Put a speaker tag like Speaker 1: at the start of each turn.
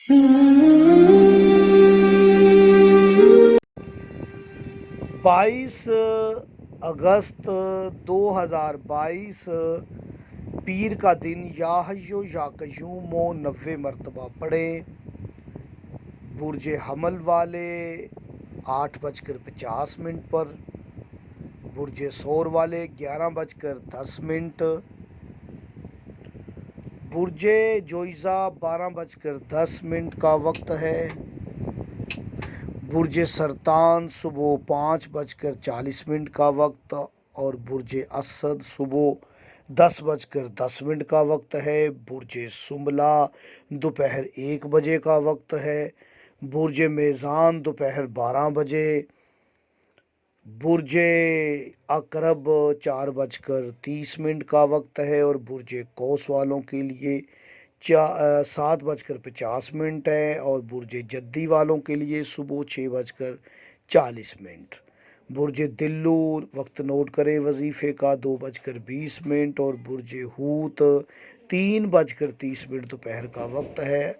Speaker 1: 22 अगस्त 2022 पीर का दिन या हय्यो या कय्यूमो 90 मरतबा पढ़े। बुर्ज हमल वाले 8:50 पर, बुर्ज सौर वाले 11:10, बुर्ज जोइज़ा 12:10 का वक्त है। बुर्ज सरतान सुबह 5:40 का वक्त और बुर्ज असद सुबह 10:10 का वक्त है। बुर्ज सुमला दोपहर 1 बजे का वक्त है। बुर्ज मेज़ान दोपहर 12 बजे। बुर्ज अकरब 4:30 का वक्त है और बुर्ज कौस वालों के लिए 7:50 है और बुर्ज जद्दी वालों के लिए सुबह 6:40। बुर्ज दिल्लू वक्त नोट करें वजीफ़े का 2:20 और बुर्ज हूत 3:30 दोपहर का वक्त है।